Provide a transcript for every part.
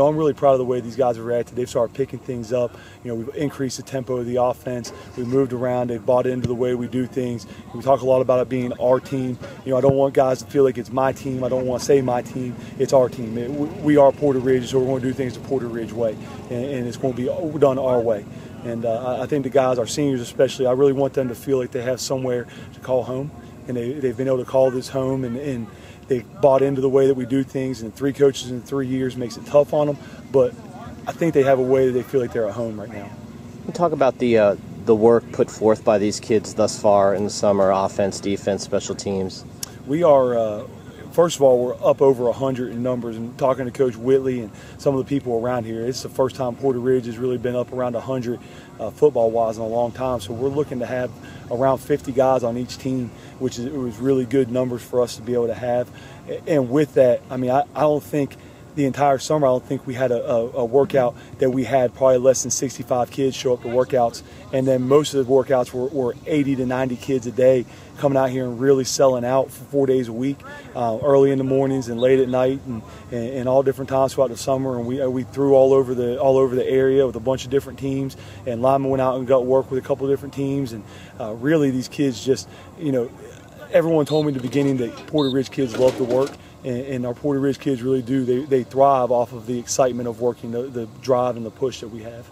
I'm really proud of the way these guys have reacted. They've started picking things up. We've increased the tempo of the offense. We've moved around. They've bought into the way we do things. We talk a lot about it being our team. I don't want guys to feel like it's my team. I don't want to say my team. It's our team. We are Porter Ridge, so we're going to do things the Porter Ridge way, and it's going to be done our way. And I think the guys, our seniors especially, I really want them to feel like they have somewhere to call home, and they've been able to call this home, and they've bought into the way that we do things. And 3 coaches in 3 years makes it tough on them, but I think they have a way that they feel like they're at home right now. Talk about the work put forth by these kids thus far in the summer: offense, defense, special teams. We are. First of all, we're up over 100 in numbers, and talking to Coach Whitley and some of the people around here, it's the first time Porter Ridge has really been up around 100 football-wise in a long time. So we're looking to have around 50 guys on each team, which was really good numbers for us to be able to have. And with that, I don't think the entire summer, I don't think we had a workout that we had probably less than 65 kids show up to workouts. And then most of the workouts were 80 to 90 kids a day coming out here and really selling out for 4 days a week, early in the mornings and late at night, and all different times throughout the summer. And we threw all over the area with a bunch of different teams, and linemen went out and got work with a couple of different teams. And really, these kids just, everyone told me in the beginning that Porter Ridge kids love to work. And our Porter Ridge kids really do. They thrive off of the excitement of working, the drive and the push that we have.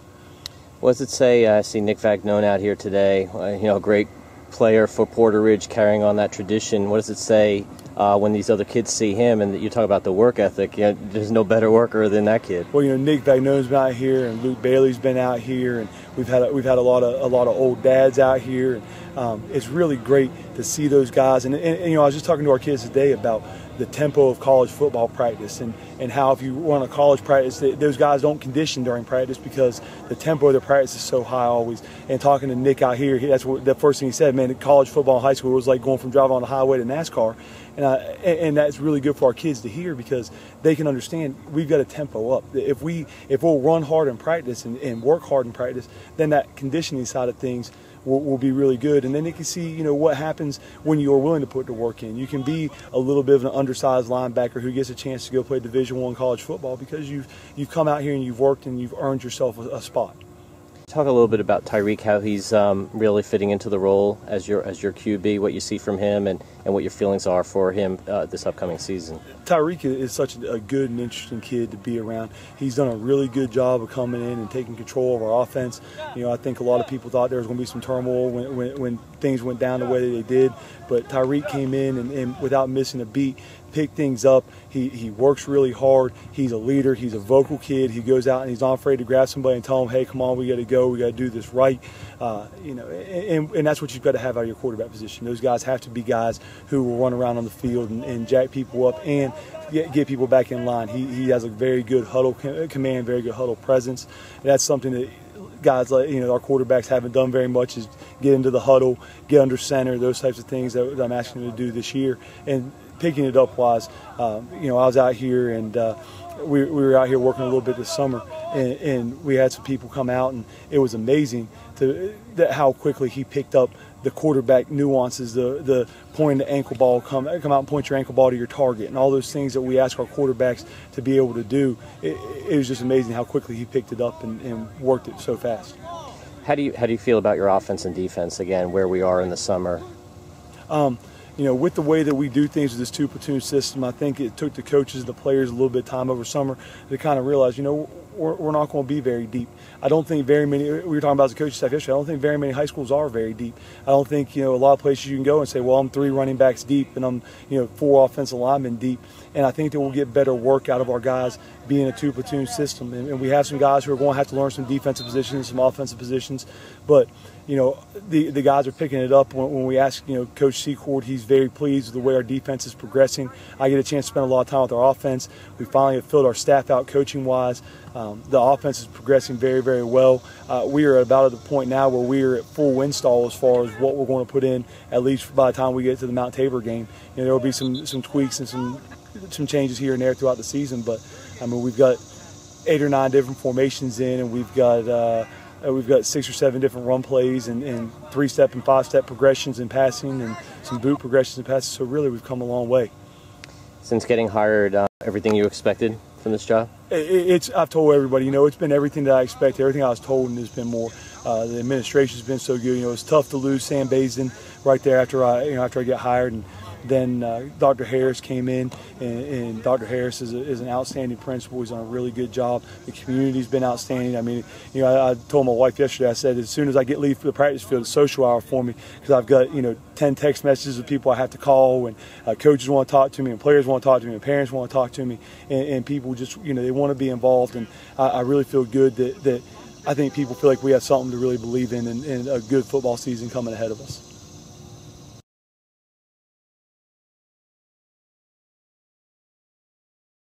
What does it say? I see Nick Vagnone out here today, a great player for Porter Ridge carrying on that tradition. What does it say when these other kids see him? And you talk about the work ethic. There's no better worker than that kid. Well, Nick Vagnone's been out here, and Luke Bailey's been out here, and we've had a lot of old dads out here. And it's really great to see those guys. And I was just talking to our kids today about the tempo of college football practice, and how if you run a college practice, those guys don't condition during practice because the tempo of the practice is so high always. And talking to Nick out here, that's what the first thing he said, man, college football in high school was like going from driving on the highway to NASCAR. And that's really good for our kids to hear, because they can understand we've got a tempo up. If we'll run hard in practice and work hard in practice, then that conditioning side of things will be really good. And then they can see, what happens when you are willing to put the work in. You can be a little bit of an undersized linebacker who gets a chance to go play Division I college football because you've come out here and you've worked and you've earned yourself a spot. Talk a little bit about Tyreek, how he's really fitting into the role as your QB, what you see from him, and what your feelings are for him this upcoming season. Tyreek is such a good and interesting kid to be around. He's done a really good job of coming in and taking control of our offense. I think a lot of people thought there was going to be some turmoil when things went down the way that they did, but Tyreek came in and without missing a beat, pick things up. He works really hard. He's a leader. He's a vocal kid. He goes out and he's not afraid to grab somebody and tell them, hey, come on, we got to go. We got to do this right. And that's what you've got to have out of your quarterback position. Those guys have to be guys who will run around on the field and jack people up and get people back in line. He has a very good huddle command, very good huddle presence. And that's something that guys like our quarterbacks haven't done very much, is get into the huddle, get under center, those types of things that I'm asking them to do this year. And picking it up wise, I was out here and we were out here working a little bit this summer, and we had some people come out, and it was amazing how quickly he picked up the quarterback nuances, the pointing the ankle ball, come out and point your ankle ball to your target, and all those things that we ask our quarterbacks to be able to do. It was just amazing how quickly he picked it up and worked it so fast. How do you feel about your offense and defense, again, where we are in the summer? With the way that we do things with this 2-platoon system, I think it took the coaches and the players a little bit of time over summer to kind of realize, we're not going to be very deep. I don't think very many, we were talking about the coaching staff yesterday, I don't think very many high schools are very deep. I don't think, a lot of places you can go and say, well, I'm 3 running backs deep and I'm, 4 offensive linemen deep. And I think that we'll get better work out of our guys being a 2-platoon system. And we have some guys who are going to have to learn some defensive positions, some offensive positions. But, the guys are picking it up. When we ask, Coach Secord, he's very pleased with the way our defense is progressing. I get a chance to spend a lot of time with our offense. We finally have filled our staff out coaching-wise. The offense is progressing very, very well. We are about at the point now where we are at full install as far as what we're going to put in, at least by the time we get to the Mount Tabor game. There will be some tweaks and some changes here and there throughout the season, but we've got 8 or 9 different formations in, and we've got 6 or 7 different run plays and 3-step and 5-step progressions in passing and some boot progressions in passing. So really, we've come a long way. Since getting hired, everything you expected in this job? I've told everybody, you know, it's been everything that I expected, everything I was told, and there's been more. The administration's been so good. You know, it's tough to lose Sam Basin right there after I get hired, and then Dr. Harris came in, and Dr. Harris is an outstanding principal. He's done a really good job. The community's been outstanding. I mean, you know, I told my wife yesterday, I said, as soon as I get leave for the practice field, it's social hour for me, because I've got, you know, 10 text messages of people I have to call, and coaches want to talk to me, and players want to talk to me, and parents want to talk to me, and people just, you know, they want to be involved, and I really feel good that I think people feel like we have something to really believe in, and a good football season coming ahead of us.